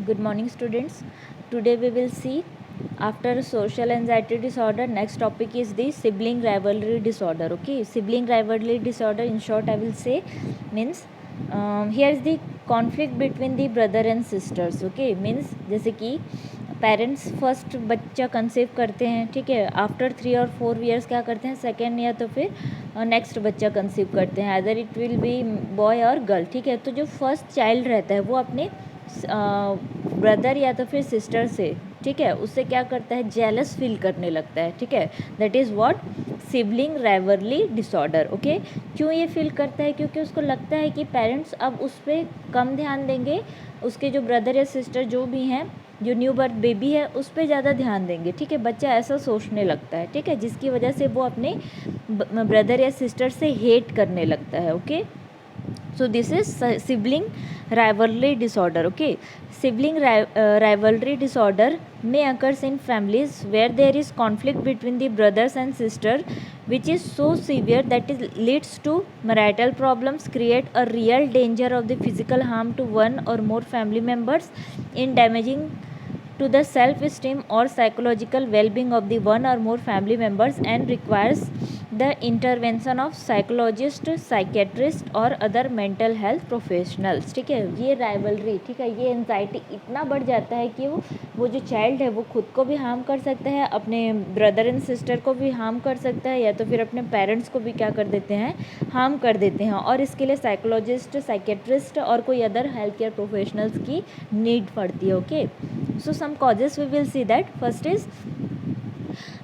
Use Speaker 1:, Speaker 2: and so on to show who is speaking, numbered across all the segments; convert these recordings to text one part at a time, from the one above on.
Speaker 1: Good morning, students. Today we will see, after social anxiety disorder, next topic is the sibling rivalry disorder. Okay, sibling rivalry disorder, in short I will say, means here is the conflict between the brother and sisters. Okay, means जैसे कि parents first बच्चा conceive करते हैं, ठीक है, after 3 और 4 years क्या करते हैं, सेकेंड या तो फिर नेक्स्ट बच्चा कंसीव करते हैं, other it will be boy और गर्ल, ठीक है। तो जो फर्स्ट चाइल्ड रहता है वो अपने ब्रदर या तो फिर सिस्टर से, ठीक है, उससे क्या करता है, जेलस फील करने लगता है, ठीक है। That is what sibling rivalry disorder. Okay, क्यों ये फील करता है, क्योंकि उसको लगता है कि पेरेंट्स अब उस पर कम ध्यान देंगे, उसके जो ब्रदर या सिस्टर जो भी हैं, जो न्यू बर्थ बेबी है उस पर ज़्यादा ध्यान देंगे, ठीक है। बच्चा ऐसा सोचने लगता है, ठीक है, जिसकी वजह से वो अपने ब्रदर या सिस्टर से हेट करने लगता है। Okay, so this is sibling rivalry disorder. Okay, sibling rivalry disorder may occurs in families where there is conflict between the brothers and sisters, which is so severe that it leads to marital problems, create a real danger of the physical harm to one or more family members, in damaging to the self-esteem or psychological well-being of the one or more family members, and requires the intervention of psychologist, psychiatrist और other mental health professionals। ठीक है, ये rivalry, ठीक है, ये anxiety इतना बढ़ जाता है कि वो जो चाइल्ड है वो खुद को भी हार्म कर सकता है, अपने ब्रदर एंड सिस्टर को भी हार्म कर सकता है, या तो फिर अपने पेरेंट्स को भी क्या कर देते हैं, हार्म कर देते हैं, और इसके लिए साइकोलॉजिस्ट, साइकेट्रिस्ट और कोई अदर हेल्थ केयर प्रोफेशनल्स की नीड पड़ती है। Okay, so some causes we will see that. First is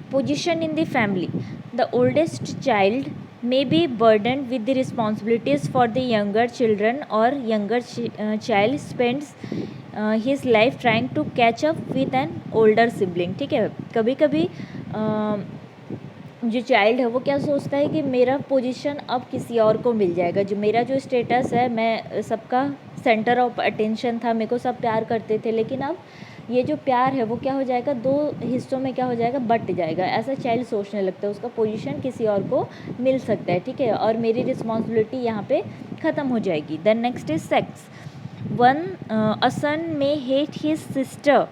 Speaker 1: position in the family. The oldest child may be burdened with the responsibilities for the younger children, or younger child spends his life trying to catch up with an older sibling। ठीक है, कभी कभी जो child है वो क्या सोचता है कि मेरा पोजीशन अब किसी और को मिल जाएगा, जो मेरा जो स्टेटस है, मैं सबका सेंटर ऑफ अटेंशन था, मेरे को सब प्यार करते थे, लेकिन अब ये जो प्यार है वो क्या हो जाएगा, दो हिस्सों में क्या हो जाएगा, बट जाएगा। ऐसा चाइल्ड सोचने लगता है, उसका पोजीशन किसी और को मिल सकता है, ठीक है, और मेरी रिस्पॉन्सिबिलिटी यहाँ पे ख़त्म हो जाएगी। Then next is sex. One a son may hate his sister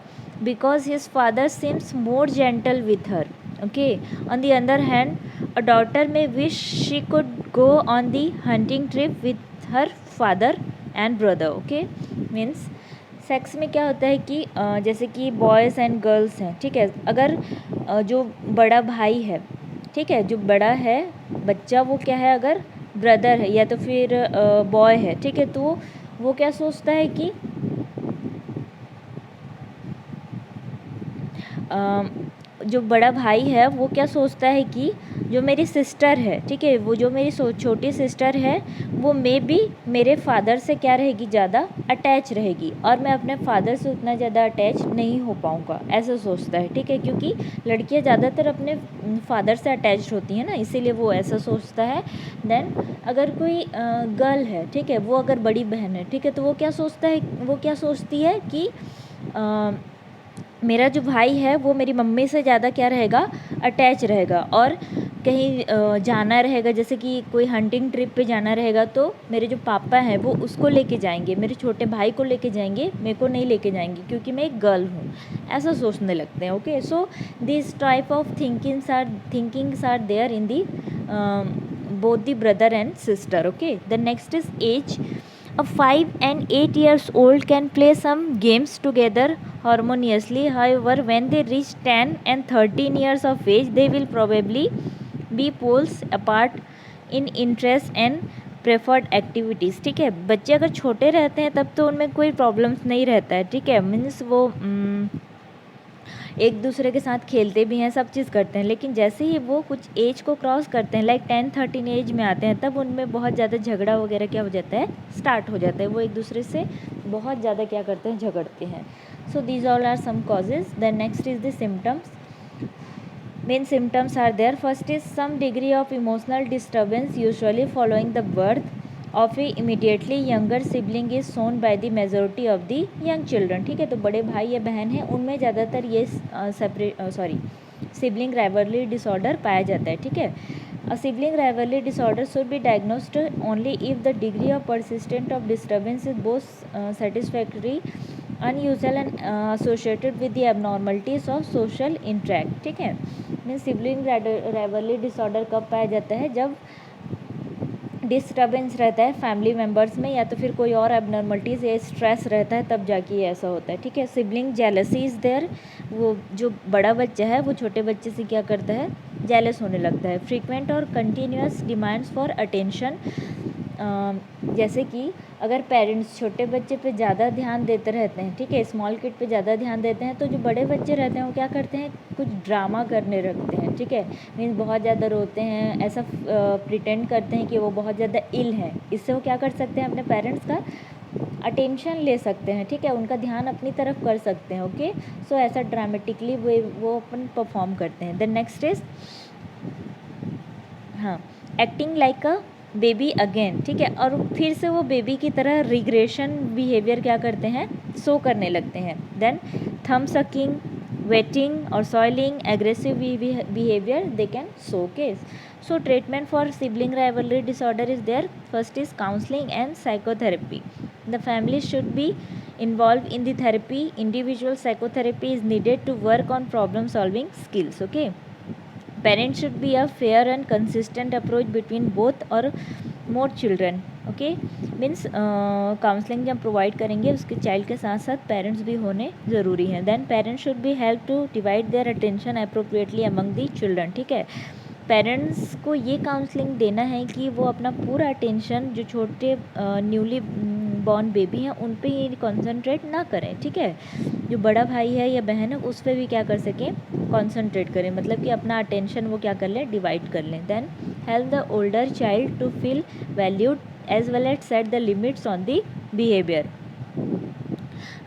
Speaker 1: because his father seems more gentle with her। Okay, on the other hand, a daughter may wish she could go on the hunting trip with her father and brother। Okay, means sex में क्या होता है कि जैसे कि boys and girls हैं, ठीक है, अगर जो बड़ा भाई है, ठीक है, जो बड़ा है बच्चा, वो क्या है, अगर ब्रदर है या तो फिर बॉय है, ठीक है, तो वो क्या सोचता है कि जो बड़ा भाई है वो क्या सोचता है कि जो मेरी सिस्टर है, ठीक है, वो जो मेरी छोटी सिस्टर है वो मे बी मेरे फादर से क्या रहेगी, ज़्यादा अटैच रहेगी, और मैं अपने फादर से उतना ज़्यादा अटैच नहीं हो पाऊँगा, ऐसा सोचता है, ठीक है, क्योंकि लड़कियां ज़्यादातर अपने फादर से अटैच होती हैं ना, इसीलिए वो ऐसा सोचता है। देन अगर कोई गर्ल है, ठीक है, वो अगर बड़ी बहन है, ठीक है, तो वो क्या सोचता है, वो क्या सोचती है कि मेरा जो भाई है वो मेरी मम्मी से ज़्यादा क्या रहेगा, अटैच रहेगा, और कहीं जाना रहेगा, जैसे कि कोई हंटिंग ट्रिप पे जाना रहेगा, तो मेरे जो पापा हैं वो उसको लेके जाएंगे, मेरे छोटे भाई को लेके जाएंगे, मेरे को नहीं लेके जाएंगे क्योंकि मैं एक गर्ल हूँ, ऐसा सोचने लगते हैं। Okay, so this type of thinkings are there in the both the brother and sister. Okay, the next is age. A 5 and 8 years old can play some games together harmoniously. However, when they reach 10 and 13 years of age, they will probably be poles apart in interest and preferred activities। ठीक है, बच्चे अगर छोटे रहते हैं तब तो उनमें कोई प्रॉब्लम्स नहीं रहता है, ठीक है, मीन्स वो एक दूसरे के साथ खेलते भी हैं, सब चीज़ करते हैं, लेकिन जैसे ही वो कुछ एज को क्रॉस करते हैं, लाइक 10-13 एज में आते हैं, तब उनमें बहुत ज़्यादा झगड़ा वगैरह क्या हो जाता है, स्टार्ट हो जाता है, वो एक दूसरे से बहुत ज़्यादा क्या करते हैं, झगड़ते हैं। So these all are some causes. Then next is the symptoms. Main symptoms are there. First is some degree of emotional disturbance usually following the birth of a immediately younger sibling is seen by the majority of the young children. ठीक है, तो बड़े भाई या बहन हैं उनमें ज़्यादातर ये सिबलिंग राइवलरी डिसऑर्डर पाया जाता है। ठीक है, a sibling rivalry disorder should be diagnosed only if the degree of persistent of disturbance is both satisfactory unusual and associated with the abnormalities of social interact, ठीक है। मीन सिबलिंग राइवलरी डिसऑर्डर कब पाया जाता है, जब disturbance रहता है family members में, या तो फिर कोई और एबनॉर्मलिटीज़ या स्ट्रेस रहता है, तब जाके ये ऐसा होता है, ठीक है। सिबलिंग जेलसी इज़ देयर, वो जो बड़ा बच्चा है वो छोटे बच्चे से क्या करता है, जेलस होने लगता है। फ्रीक्वेंट और कंटिन्यूस डिमांड्स फॉर अटेंशन, जैसे कि अगर पेरेंट्स छोटे बच्चे पे ज़्यादा ध्यान देते रहते हैं, ठीक है, स्मॉल किड पे ज़्यादा ध्यान देते हैं, तो जो बड़े बच्चे रहते हैं वो क्या करते हैं, कुछ ड्रामा करने लगते हैं, ठीक है। मीन्स बहुत ज़्यादा रोते हैं, ऐसा प्रिटेंड करते हैं कि वो बहुत ज़्यादा इल है। इससे वो क्या कर सकते हैं, अपने पेरेंट्स का अटेंशन ले सकते हैं, ठीक है, उनका ध्यान अपनी तरफ कर सकते हैं, ओके। सो ऐसा ड्रामेटिकली वो अपन परफॉर्म करते हैं। देन नेक्स्ट इज हाँ, acting like a baby again, ठीक है, और फिर से वो बेबी की तरह रिग्रेशन बिहेवियर क्या करते हैं, शो करने लगते हैं। देन थम सकिंग, वेटिंग और soiling, aggressive behaviour they can show case. So treatment for sibling rivalry disorder is there. First is counselling and psychotherapy. The family should be involved in the therapy. Individual psychotherapy is needed to work on problem solving skills, okay. Parents should be a fair and consistent approach between both or more children, okay. Means counselling जब provide करेंगे उसके child के साथ साथ parents भी होने ज़रूरी हैं. Then parents should be help to divide their attention appropriately among the children, ठीक है. पेरेंट्स को ये काउंसलिंग देना है कि वो अपना पूरा अटेंशन जो छोटे न्यूली बॉर्न बेबी हैं उन पे ही कॉन्सेंट्रेट ना करें, ठीक है. जो बड़ा भाई है या बहन है उस पर भी क्या कर सकें, कॉन्सेंट्रेट करें, मतलब कि अपना अटेंशन वो क्या कर लें, डिवाइड कर लें. Then help the older child to feel valued as well as set the limits on the behaviour.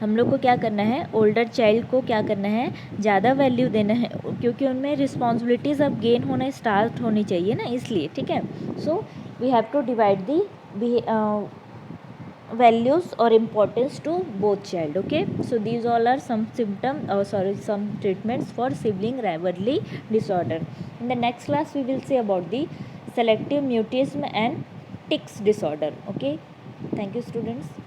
Speaker 1: हम लोग को क्या करना है, ओल्डर चाइल्ड को क्या करना है, ज़्यादा वैल्यू देना है, क्योंकि उनमें रिस्पॉन्सिबिलिटीज़ अब गेन होना स्टार्ट होनी चाहिए ना, इसलिए, ठीक है. So we have to divide the values or importance to both child, okay. So these all are some some treatments for sibling rivalry disorder. In the next class we will see about the selective mutism and tics disorder, okay. Thank you students.